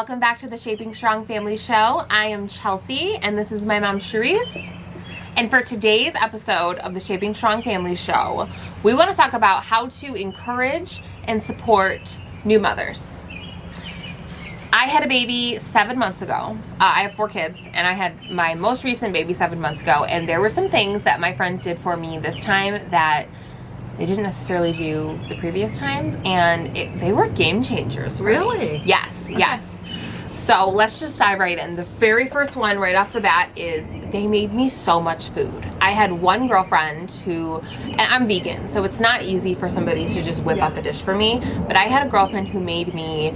welcome back to the Shaping Strong Family Show. I am Chelsea, and this is my mom, Charisse. And for today's episode of the Shaping Strong Family Show, we want to talk about how to encourage and support new mothers. I had a baby 7 months ago. I have 4 kids, and I had my most recent baby 7 months ago, and there were some things that my friends did for me this time that they didn't necessarily do the previous times, and they were game changers for Really? me. Yes, Okay. yes. So let's just dive right in. The very first one right off the bat is they made me so much food. I had one girlfriend who, and I'm vegan, so it's not easy for somebody to just whip up a dish for me, but I had a girlfriend who made me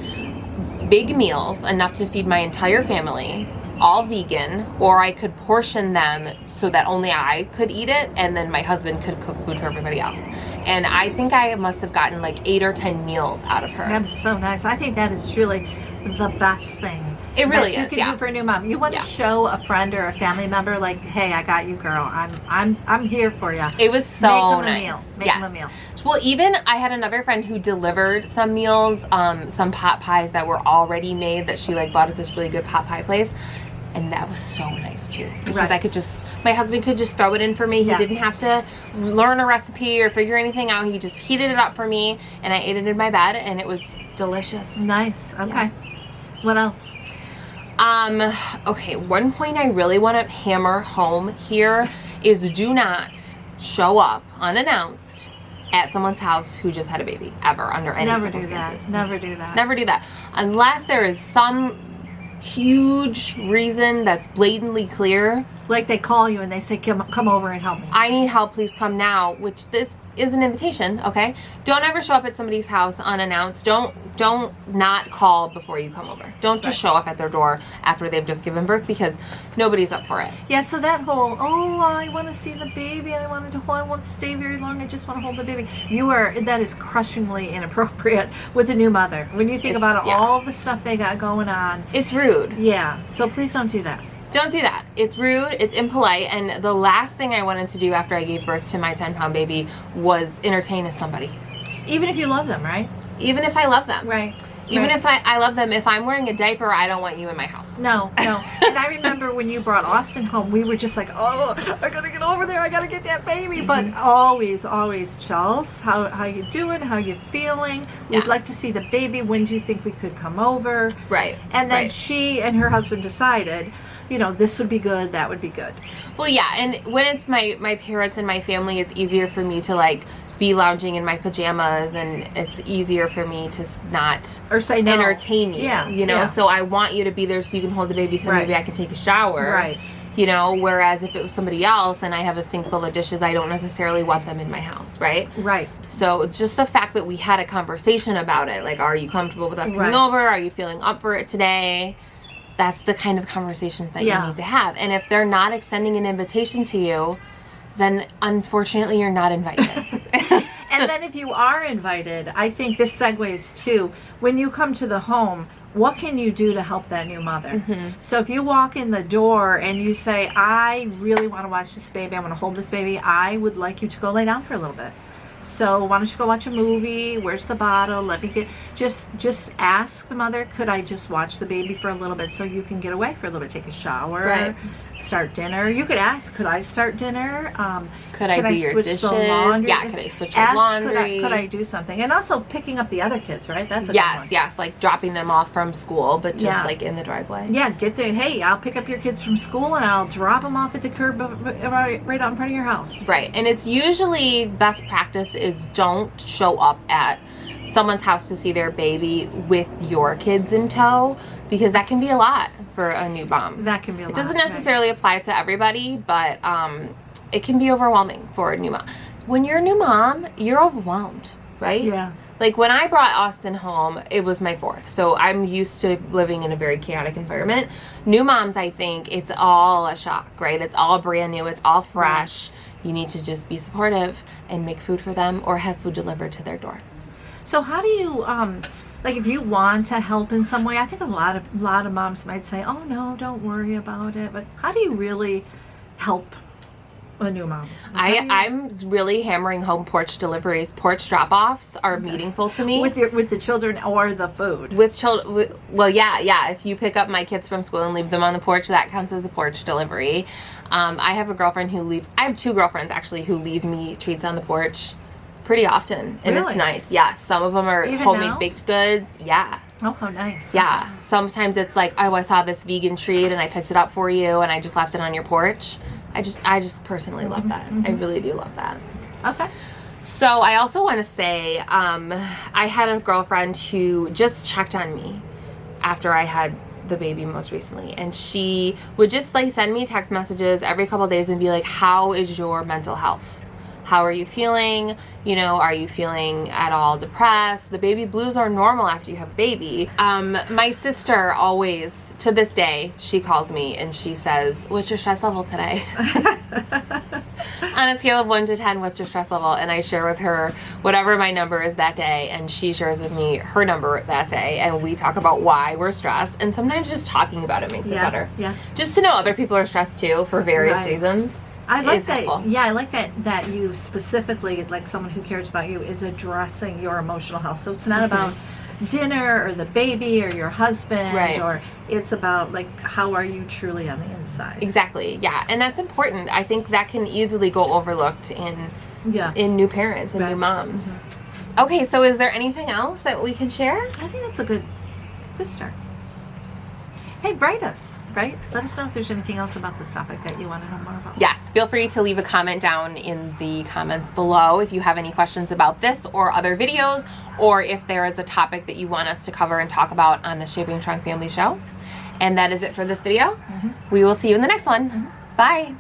big meals, enough to feed my entire family, all vegan, or I could portion them so that only I could eat it, and then my husband could cook food for everybody else. And I think I must have gotten like 8 or 10 meals out of her. That is so nice. I think that is truly the best thing. It really that you is, can do for a new mom. You want to show a friend or a family member, like, hey, I got you, girl. I'm here for you. It was so Make them nice. a meal. Make them a meal. Well, even I had another friend who delivered some meals, some pot pies that were already made that she like bought at this really good pot pie place. And that was so nice too, because I could just, my husband could just throw it in for me. He didn't have to learn a recipe or figure anything out. He just heated it up for me, and I ate it in my bed, and it was delicious. Nice. Okay. Yeah. What else? Okay, one point I really want to hammer home here is do not show up unannounced at someone's house who just had a baby, ever, under any circumstances. Never do that. Never do that. Unless there is some huge reason that's blatantly clear. Like they call you and they say, come over and help me. I need help, please come now, which this is an invitation, okay? Don't ever show up at somebody's house unannounced. Don't not call before you come over. Don't just show up at their door after they've just given birth, because nobody's up for it. Yeah, so that whole, I want to see the baby, I won't stay very long, I just want to hold the baby. That is crushingly inappropriate with a new mother. When you think about all the stuff they got going on. It's rude. Yeah, so please don't do that. Don't do that. It's rude, it's impolite, and the last thing I wanted to do after I gave birth to my 10-pound baby was entertain somebody. Even if you love them, right? Even if I love them. Right. Even if I love them, if I'm wearing a diaper, I don't want you in my house. No. And I remember when you brought Austin home, we were just like, I gotta get over there, I gotta get that baby. But always, Charles, how you doing? How you feeling? We'd like to see the baby. When do you think we could come over? Right. And then she and her husband decided, this would be good, that would be good. Well, yeah, and when it's my parents and my family, it's easier for me to like be lounging in my pajamas, and it's easier for me to not or say no. entertain you. Yeah. So I want you to be there so you can hold the baby, so maybe I can take a shower. Right. Whereas if it was somebody else and I have a sink full of dishes, I don't necessarily want them in my house, right? Right. So just the fact that we had a conversation about it, like, are you comfortable with us coming over? Are you feeling up for it today? That's the kind of conversations that you need to have. And if they're not extending an invitation to you, then unfortunately you're not invited. And then if you are invited, I think this segues to, when you come to the home, what can you do to help that new mother? So if you walk in the door and you say, I really want to watch this baby, I want to hold this baby, I would like you to go lay down for a little bit. So why don't you go watch a movie? Where's the bottle? Let me get, just ask the mother, could I just watch the baby for a little bit so you can get away for a little bit, take a shower, start dinner. You could ask, could I start dinner? Could I do your switch dishes? the laundry? Yeah, could I switch your laundry? Could I do something? And also picking up the other kids, right? That's a good one. Yes, like dropping them off from school, but just like in the driveway. Yeah, hey, I'll pick up your kids from school and I'll drop them off at the curb right out in front of your house. Right, and it's usually best practice is don't show up at someone's house to see their baby with your kids in tow, because that can be a lot for a new mom. That can be a lot. It doesn't necessarily apply to everybody, but it can be overwhelming for a new mom. When you're a new mom, you're overwhelmed, right? Yeah. Like when I brought Austin home, it was my 4th. So I'm used to living in a very chaotic environment. New moms, I think it's all a shock, right? It's all brand new. It's all fresh. You need to just be supportive and make food for them or have food delivered to their door. So how do you, like if you want to help in some way, I think a lot of moms might say, oh no, don't worry about it. But how do you really help a new mom? I'm really hammering home porch deliveries. Porch drop-offs are meaningful to me. With the children or the food? With children, well, yeah. If you pick up my kids from school and leave them on the porch, that counts as a porch delivery. I have a girlfriend who leaves. I have two girlfriends actually who leave me treats on the porch pretty often, and Really? it's nice. Yeah, some of them are Even homemade now? baked goods. Yeah. Oh, how nice. Yeah. Sometimes it's like, oh, I saw this vegan treat and I picked it up for you and I just left it on your porch. I just personally love that. I really do love that. Okay. So I also want to say, I had a girlfriend who just checked on me after I had the baby most recently, and she would just like send me text messages every couple of days and be like, how is your mental health? How are you feeling? You know, are you feeling at all depressed? The baby blues are normal after you have a baby. My sister always, to this day, she calls me and she says, what's your stress level today? On a scale of 1 to 10, what's your stress level? And I share with her whatever my number is that day, and she shares with me her number that day, and we talk about why we're stressed, and sometimes just talking about it makes it better. Yeah. Just to know other people are stressed too for various reasons. I like is that. helpful. Yeah, I like that you specifically, like someone who cares about you, is addressing your emotional health. So it's not about dinner or the baby or your husband, Right. or it's about like how are you truly on the inside. Exactly. Yeah, and that's important. I think that can easily go overlooked in new parents and new moms. Okay, so is there anything else that we can share? I think that's a good start. Hey, write us, right? Let us know if there's anything else about this topic that you want to know more about. Yes, feel free to leave a comment down in the comments below if you have any questions about this or other videos, or if there is a topic that you want us to cover and talk about on the Shaping Strong Family Show. And that is it for this video. We will see you in the next one. Bye.